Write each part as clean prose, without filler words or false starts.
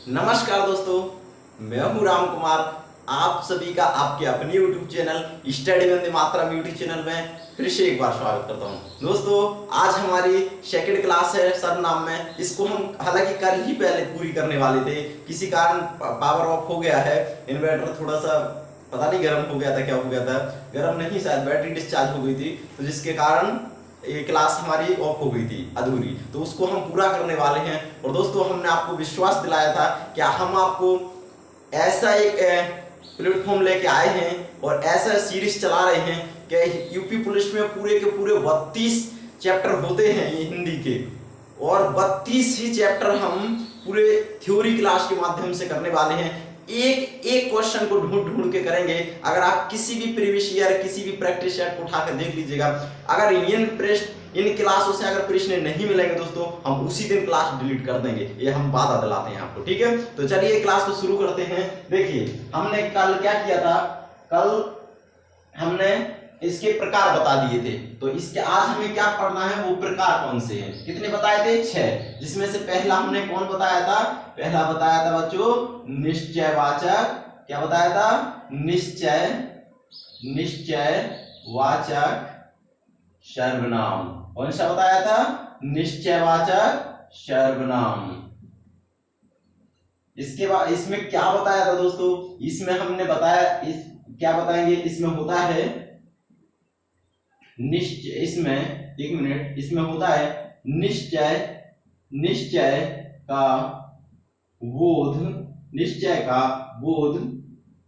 नमस्कार दोस्तों, मैं हूं राम कुमार। आप सभी का आपके अपने YouTube channel study Vande Mataram YouTube channel में फिर से एक बार स्वागत करता हूं। दोस्तों, आज हमारी सेकंड क्लास है सर्वनाम में। इसको हम हालांकि कल ही पहले पूरी करने वाले थे, किसी कारण पावर ऑफ हो गया है। इन्वर्टर थोड़ा सा पता नहीं गर्म हो गया था, क्या हो गया था, गर्म नहीं शायद बैटरी डिस्चार्ज हो गई थी, तो जिसके कारण ये क्लास हमारी ऑफ हो गई थी, अधूरी। तो उसको हम पूरा करने वाले हैं। और दोस्तों, हमने आपको विश्वास दिलाया था कि हम आपको ऐसा एक प्लेटफॉर्म लेके आए हैं और ऐसा सीरीज चला रहे हैं कि यूपी पुलिस में पूरे के पूरे 32 चैप्टर होते हैं ये हिंदी के, और 32 ही चैप्टर हम पूरे थ्योरी क्लास के माध्यम से करने वाले हैं। एक एक क्वेश्चन को ढूंढ ढूंढ के करेंगे। अगर आप किसी भी प्रीवियस ईयर किसी भी प्रैक्टिस सेट को उठाकर देख लीजिएगा, अगर इन क्लासों से अगर प्रश्न नहीं मिलेंगे दोस्तों, हम उसी दिन क्लास डिलीट कर देंगे, ये हम वादा दिलाते हैं आपको। ठीक है, तो चलिए क्लास को शुरू करते हैं। देखिए, हमने कल क्या किया था, कल हमने इसके प्रकार बता दिए थे। तो इसके आज हमें क्या पढ़ना है, वो प्रकार कौन से हैं। कितने बताए थे? 6, जिसमें से पहला हमने कौन बताया था? पहला बताया था बच्चों निश्चयवाचक। क्या बताया था? निश्चयवाचक सर्वनाम। कौन सा बताया था? निश्चयवाचक सर्वनाम। इसके बाद इसमें क्या बताया था दोस्तों? इसमें हमने बताया, क्या बताएंगे, इसमें होता है निश्चय। इसमें एक मिनट, इसमें होता है निश्चय का बोध। निश्चय का बोध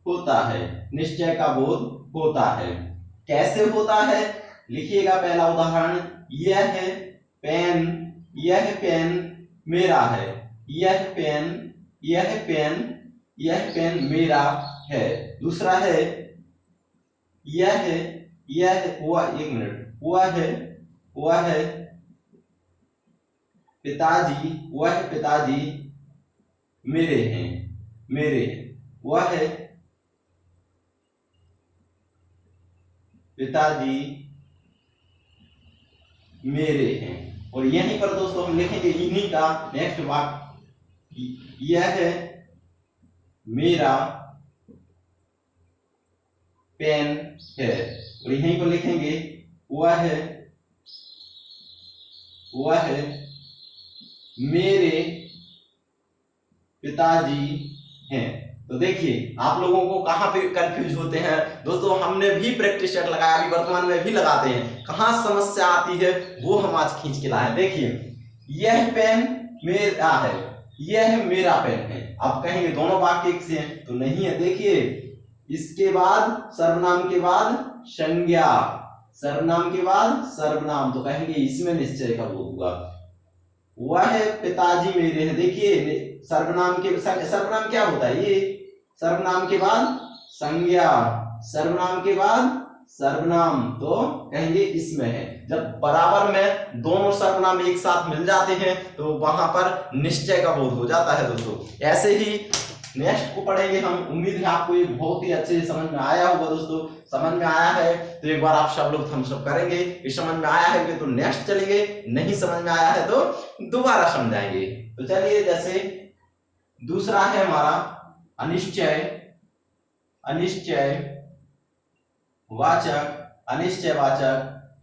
होता है। निश्चय का बोध होता है। कैसे होता है? लिखिएगा पहला उदाहरण, यह पेन मेरा है। यह पेन मेरा है। दूसरा है एक मिनट, वह है पिताजी मेरे हैं। वह है पिताजी मेरे हैं। और यहीं पर दोस्तों हम लिखेंगे इन्हीं का नेक्स्ट वाक्य, यह है मेरा पेन है। और यहीं पर लिखेंगे वह है मेरे पिताजी हैं। तो देखिए, आप लोगों को कहां पे कंफ्यूज होते हैं दोस्तों, हमने भी प्रैक्टिस सेट लगाया, अभी वर्तमान में भी लगाते हैं। कहां समस्या आती है वो हम आज खींच के लाए। देखिए, यह पेन मेरा है, यह मेरा पेन है। आप कहेंगे दोनों वाक्य एक से हैं, तो नहीं है। देखिए, इसके बाद सर्वनाम के बाद संज्ञा, सर्वनाम के बाद सर्वनाम, तो कहेंगे इसमें निश्चय का बोध हुआ। वह पिताजी मेरे हैं। देखिए, सर्वनाम क्या होता है? ये सर्वनाम के बाद संज्ञा, सर्वनाम के बाद सर्वनाम, तो कहेंगे इसमें है। जब बराबर में दोनों सर्वनाम एक साथ मिल जाते हैं तो वहां पर निश्चय का बोध हो जाता है दोस्तों। ऐसे ही नेक्स्ट को पढ़ेंगे हम। उम्मीद है आपको ये बहुत ही अच्छे से समझ में आया होगा दोस्तों। समझ में आया है तो एक बार आप सब लोग थम्स अप करेंगे। ये समझ में आया है तो नेक्स्ट चलेंगे, नहीं समझ में आया है तो दोबारा समझाएंगे। तो चलिए, जैसे दूसरा है हमारा अनिश्चयवाचक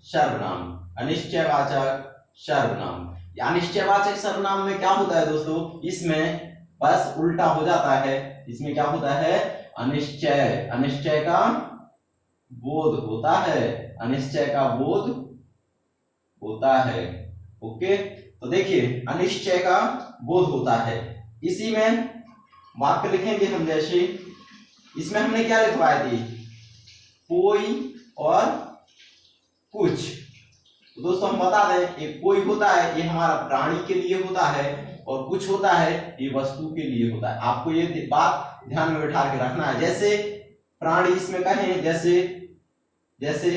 सर्वनाम। अनिश्चयवाचक सर्वनाम में क्या होता है दोस्तों? इसमें बस उल्टा हो जाता है। इसमें क्या होता है? अनिश्चय का बोध होता है। अनिश्चय का बोध होता है। ओके, तो देखिए, अनिश्चय का बोध होता है। इसी में वाक्य लिखेंगे हम। जैसे इसमें हमने क्या लिखवाए थे? कोई और कुछ। तो दोस्तों हम बता दें, एक कोई होता है, ये हमारा प्राणी के लिए होता है, और कुछ होता है ये वस्तु के लिए होता है। आपको ये बात ध्यान में बैठा के रखना है। जैसे प्राणी इसमें कहें, जैसे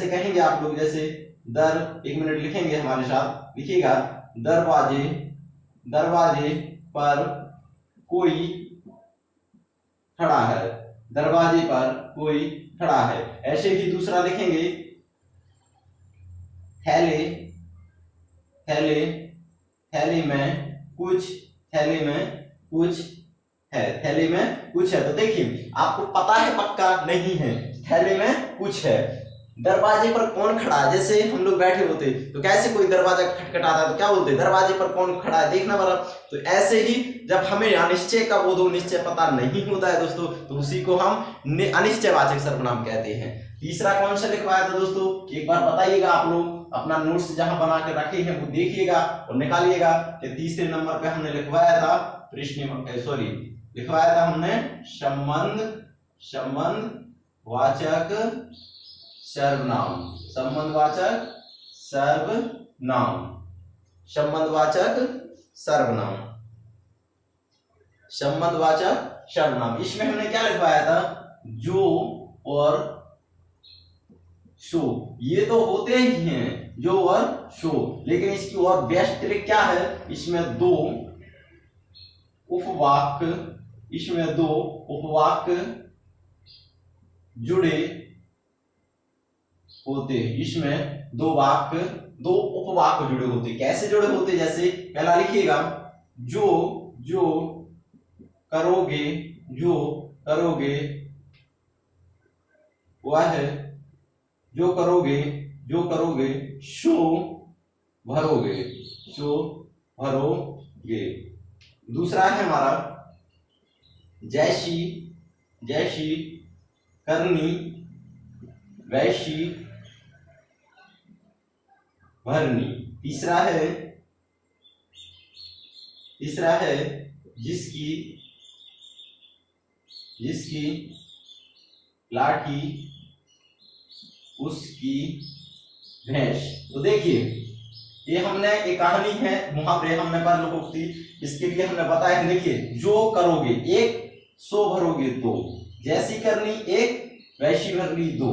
कहेंगे आप लोग, जैसे एक मिनट लिखेंगे हमारे साथ, लिखिएगा, दरवाजे पर कोई खड़ा है। दरवाजे पर कोई खड़ा है। ऐसे ही दूसरा लिखेंगे, थैले में कुछ है, थैली में कुछ है। तो देखिए आपको पता है पक्का नहीं है, थैली में कुछ है। दरवाजे पर कौन खड़ा है, जैसे हम लोग बैठे होते तो कैसे कोई दरवाजा खटखटाता है तो क्या बोलते, दरवाजे पर कौन खड़ा है, देखना बड़ा। तो ऐसे ही जब हमें अनिश्चय का वो दो निश्चय पता नहीं होता है दोस्तों, तो उसी को हम अनिश्चयवाचक सर्वनाम कहते हैं। तीसरा कौन सा लिखवाया था दोस्तों, एक बार बताइएगा आप लोग, अपना नोट्स जहां बना के रखे हैं वो देखिएगा और निकालिएगा कि तीसरे नंबर पे हमने लिखवाया था लिखवाया था हमने संबंध वाचक सर्वनाम, संबंधवाचक सर्वनाम, संबंधवाचक सर्वनाम, संबंधवाचक सर्वनाम। इसमें हमने क्या लिखवाया था, जो और सो, ये तो होते ही हैं जो और सो, लेकिन इसकी और बेस्ट ट्रिक क्या है, इसमें दो उपवाक्य, इसमें दो उपवाक्य जुड़े होते, इसमें दो उपवाक्य जुड़े होते। कैसे जुड़े होते, जैसे पहला लिखिएगा, जो करोगे वह, जो करोगे सो भरोगे। दूसरा है हमारा जैसी करनी वैसी भरनी। तीसरा है जिसकी लाठी उसकी भैंस। तो देखिए ये हमने एक कहानी है, मुहावरे हमने पर लोकोक्ति, इसके लिए हमने बताया है। देखिए जो करोगे एक, सो भरोगे दो, जैसी करनी एक, वैसी भरनी दो,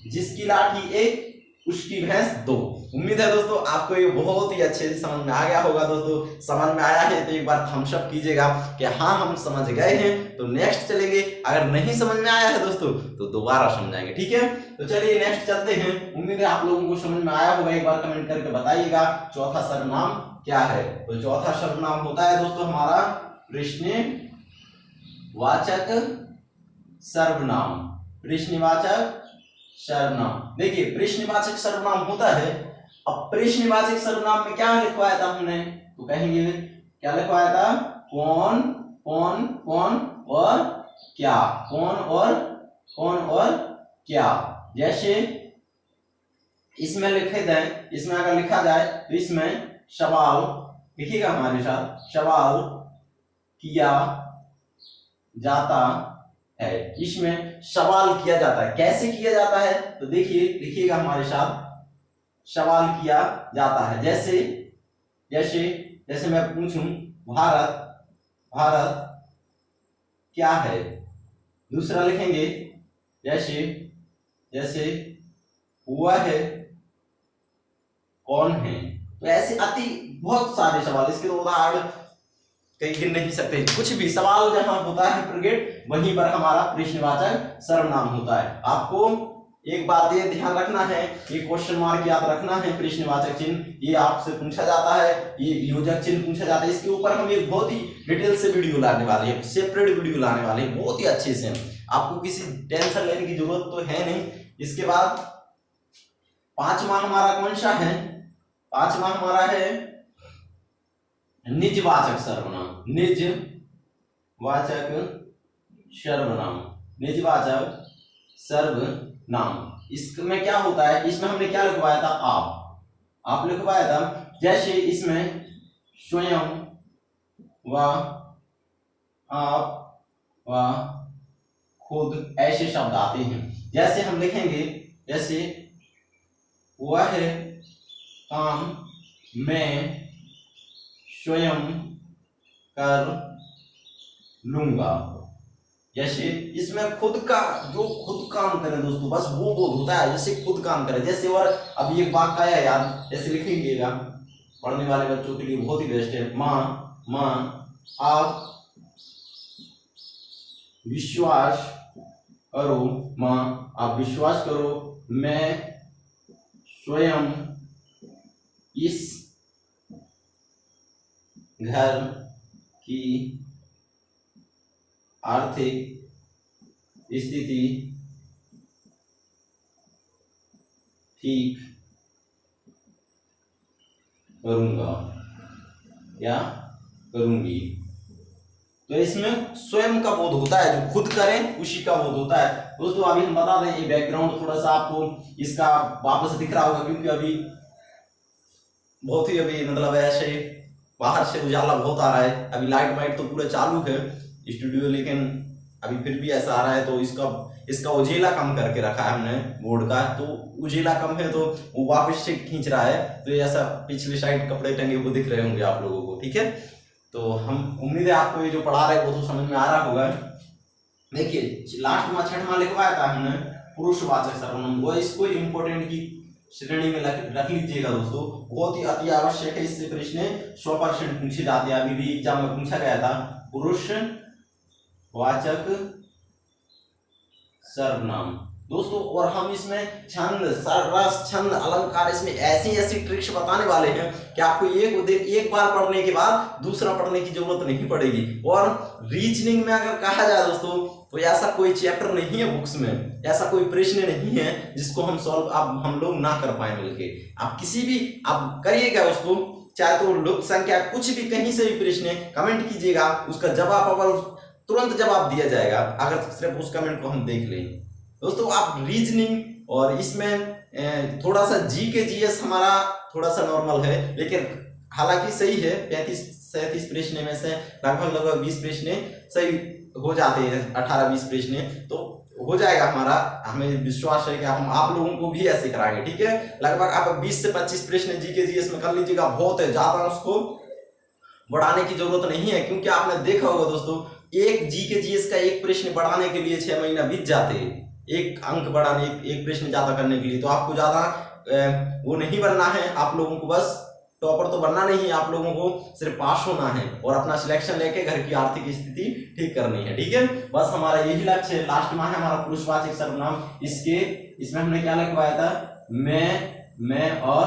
जिसकी लाठी एक, उसकी भैंस दो। उम्मीद है दोस्तों आपको ये बहुत ही अच्छे से समझ में आ गया होगा। दोस्तों समझ में आया है तो एक बार थम्स अप कीजिएगा कि हाँ हम समझ गए हैं, तो नेक्स्ट चलेंगे। अगर नहीं समझ में आया है दोस्तों तो दोबारा समझाएंगे, ठीक है। तो चलिए नेक्स्ट चलते हैं। उम्मीद है आप लोगों को समझ में आया होगा, एक बार कमेंट करके बताइएगा चौथा सर्वनाम क्या है। तो चौथा सर्वनाम होता है दोस्तों हमारा प्रश्नवाचक सर्वनाम, प्रश्नवाचक सर्वनाम। देखिए प्रश्नवाचक सर्वनाम होता है, अब प्रश्नवाचक सर्वनाम में क्या लिखवाया था हमने, तो कहेंगे क्या लिखवाया था, कौन और क्या, कौन और क्या। जैसे इसमें इसमें अगर लिखा जाए तो इसमें सवाल लिखिएगा हमारे साथ, सवाल किया जाता है। इसमें सवाल किया जाता है, कैसे किया जाता है तो देखिए लिखिएगा हमारे साथ, सवाल किया जाता है। जैसे मैं पूछूं भारत क्या है, दूसरा लिखेंगे जैसे वह कौन है। तो ऐसे बहुत सारे सवाल, इसके उदाहरण कहीं गिन नहीं सकते। कुछ भी सवाल जहां होता है प्रगट, वहीं पर हमारा प्रश्नवाचक सर्वनाम होता है। आपको एक बात ये ध्यान रखना है, ये क्वेश्चन मार्क याद रखना है, प्रश्नवाचक चिन्ह ये आपसे पूछा जाता है, ये योजक चिन्ह पूछा जाता है। इसके ऊपर हम एक बहुत ही डिटेल से वीडियो लाने वाले हैं, सेपरेट वीडियो लाने वाले हैं बहुत ही अच्छे से। आपको किसी टेंशन लेने की जरूरत तो है नहीं। इसके बाद पांचवा हमारा कौन सा है, पांचवा हमारा है निजवाचक सर्वनाम, निजवाचक सर्वनाम। इसमें क्या होता है, इसमें हमने क्या लिखवाया था, आप लिखवाया था। जैसे इसमें स्वयं व आप व खुद ऐसे शब्द आते हैं। जैसे हम लिखेंगे, जैसे वह काम मैं स्वयं कर लूंगा। जैसे इसमें खुद का, जो खुद काम करे दोस्तों, बस वो बोध होता है, जैसे खुद काम करे। जैसे और अब ये वाक्य आया यार, जैसे लिखेंगेगा, पढ़ने वाले बच्चों के लिए बहुत ही बेस्ट है। माँ आप विश्वास करो, माँ आप विश्वास करो, मैं स्वयं इस घर की आर्थिक स्थिति ठीक करूंगा या करूंगी। तो इसमें स्वयं का बोध होता है, जो खुद करें उसी का बोध होता है। दोस्तों अभी हम बता दें, ये बैकग्राउंड थोड़ा सा आपको इसका वापस दिख रहा होगा, क्योंकि अभी बहुत ही अभी मतलब ऐसे बाहर से उजाला बहुत आ रहा है। अभी लाइट वाइट तो पूरा चालू है स्टूडियो, लेकिन अभी फिर भी ऐसा आ रहा है। तो इसका उजेला कम करके रखा है हमने बोर्ड का, तो उजेला कम है तो वो वापस से खींच रहा है। तो ऐसा पिछले साइड कपड़े टंगे हुए दिख रहे होंगे आप लोगों को, ठीक है। तो हम उम्मीद है आपको ये जो पढ़ा रहे हैं वो तो समझ में आ रहा होगा। देखिए लास्ट में छठवां लिखवाया था हमने पुरुषवाचक सर्वनाम, वो इसको इम्पोर्टेंट की श्रेणी में रख लीजिएगा दोस्तों, बहुत ही अति आवश्यक है। इससे प्रश्न 100% पूछे जाते हैं, अभी भी एग्जाम में पूछा गया था पुरुषवाचक सर्वनाम दोस्तों। और हम इसमें छंद, रस, छंद, अलंकार, इसमें ऐसी ऐसी ट्रिक्स बताने वाले हैं कि आपको एक बार पढ़ने के बाद दूसरा पढ़ने की जरूरत नहीं पड़ेगी। और रीजनिंग में अगर कहा जाए दोस्तों, तो ऐसा कोई चैप्टर नहीं है बुक्स में, ऐसा कोई प्रश्न नहीं है जिसको हम सॉल्व हम लोग ना कर पाए मिलके। आप किसी भी आप करिएगा उसको, चाहे तो लोक संख्या कुछ भी कहीं से भी प्रश्न कमेंट कीजिएगा, उसका जवाब तुरंत जवाब दिया जाएगा अगर सिर्फ उस कमेंट को हम देख लें। दोस्तों आप रीजनिंग और इसमें थोड़ा सा जीके जीएस हमारा थोड़ा सा नॉर्मल है, लेकिन हालांकि सही है। 35-37 प्रश्न में से लगभग 20 प्रश्न सही हो जाते हैं, 18-20 प्रश्न तो हो जाएगा हमारा। हमें विश्वास है कि हम आप लोगों को भी ऐसे कराएंगे, ठीक है। लगभग आप 20 से 25 प्रश्न जीके जीएस में कर लीजिएगा, बहुत है, ज्यादा उसको बढ़ाने की जरूरत नहीं है। क्योंकि आपने देखा होगा दोस्तों, एक जीके जीएस का एक प्रश्न बढ़ाने के लिए 6 महीना बीत जाते हैं, एक अंक बढ़ाने, एक प्रश्न ज्यादा करने के लिए। तो आपको ज्यादा वो नहीं बनना है, आप लोगों को बस टॉपर तो बनना नहीं है, आप लोगों को सिर्फ पास होना है और अपना सिलेक्शन लेके घर की आर्थिक स्थिति ठीक करनी है, ठीक है। बस हमारा यही लक्ष्य है। लास्ट में है हमारा पुरुषवाचक सर्वनाम, इसमें हमने क्या लिखवाया था, मैं और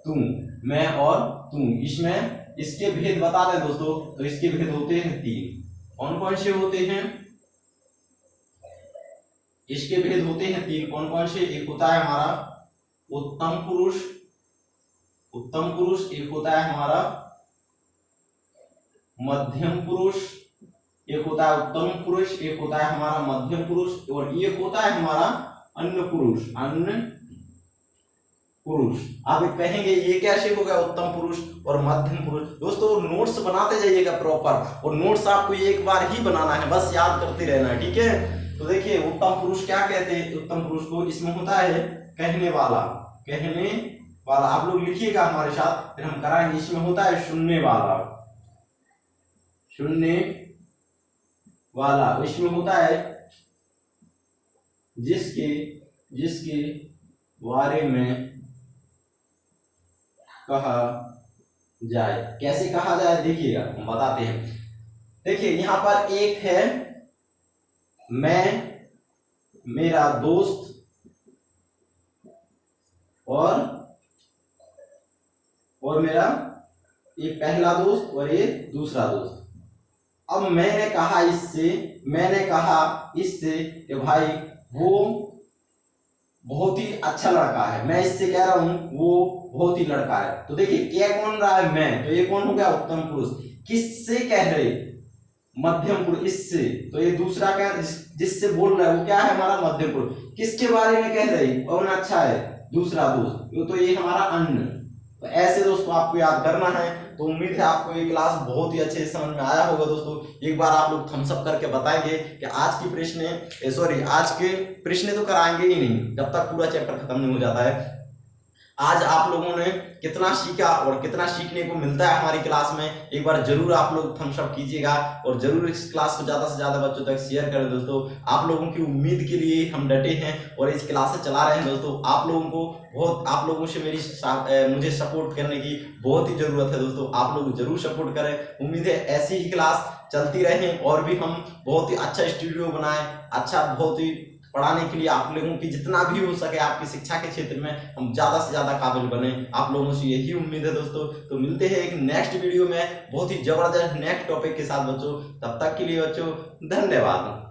तुम, मैं और तुम। इसमें इसके भेद बता दें दोस्तों, तो इसके भेद होते हैं 3। कौन कौन से होते हैं? इसके भेद होते हैं 3। कौन कौन से? एक होता है हमारा उत्तम पुरुष, एक होता है हमारा मध्यम पुरुष, एक होता है उत्तम पुरुष, एक होता है हमारा मध्यम पुरुष, और एक होता है हमारा अन्य पुरुष। आप कहेंगे ये कैसे हो गया उत्तम पुरुष और मध्यम पुरुष? दोस्तों नोट्स बनाते जाइएगा प्रॉपर, और नोट्स आपको एक बार ही बनाना है, बस याद करते रहना है, ठीक है। तो देखिए उत्तम पुरुष क्या कहते हैं? उत्तम पुरुष को इसमें होता है कहने वाला, आप लोग लिखिएगा हमारे साथ, फिर हम कराएंगे। इसमें होता है सुनने वाला, इसमें होता है जिसके बारे में कहा जाए। कैसे कहा जाए देखिएगा, हम बताते हैं। देखिए यहां पर एक है मैं, मेरा दोस्त और मेरा ये पहला दोस्त और ये दूसरा दोस्त। अब मैंने कहा इससे कि भाई वो बहुत ही अच्छा लड़का है, मैं इससे कह रहा हूं वो बहुत ही लड़का है। तो देखिए क्या कौन रहा है? मैं, तो ये कौन हो गया? उत्तम पुरुष। किससे कह रहे? मध्यम पुरुष। इससे, तो ये दूसरा क्या, जिससे बोल रहा है वो क्या है? हमारा मध्यम पुरुष। किसके बारे में कह रहे? कौन अच्छा है? दूसरा दोस्त। तो ये हमारा अन्य। तो ऐसे दोस्तों आपको याद करना है। तो उम्मीद है आपको ये क्लास बहुत ही अच्छे से समझ में आया होगा दोस्तों। एक बार आप लोग थम्स अप करके बताएंगे कि आज के प्रश्न तो कराएंगे ही नहीं जब तक पूरा चैप्टर खत्म नहीं हो जाता है। आज आप लोगों ने कितना सीखा और कितना सीखने को मिलता है हमारी क्लास में, एक बार जरूर आप लोग थम्स अप कीजिएगा और जरूर इस क्लास को ज्यादा से ज्यादा बच्चों तक शेयर करें दोस्तों। आप लोगों की उम्मीद के लिए हम डटे हैं और इस क्लासेस चला रहे हैं दोस्तों। आप लोगों से मुझे सपोर्ट करने की बहुत ही जरूरत है दोस्तों। आप लोग जरूर सपोर्ट करें। उम्मीद है ऐसी ही क्लास चलती रहे और भी हम बहुत ही अच्छा स्टूडियो बनाए, अच्छा बहुत ही पढ़ाने के लिए आप लोगों की जितना भी हो सके आपकी शिक्षा के क्षेत्र में हम ज़्यादा से ज़्यादा काबिल बने। आप लोगों से यही उम्मीद है दोस्तों। तो मिलते हैं एक नेक्स्ट वीडियो में बहुत ही ज़बरदस्त नेक्स्ट टॉपिक के साथ बच्चों। तब तक के लिए बच्चों धन्यवाद।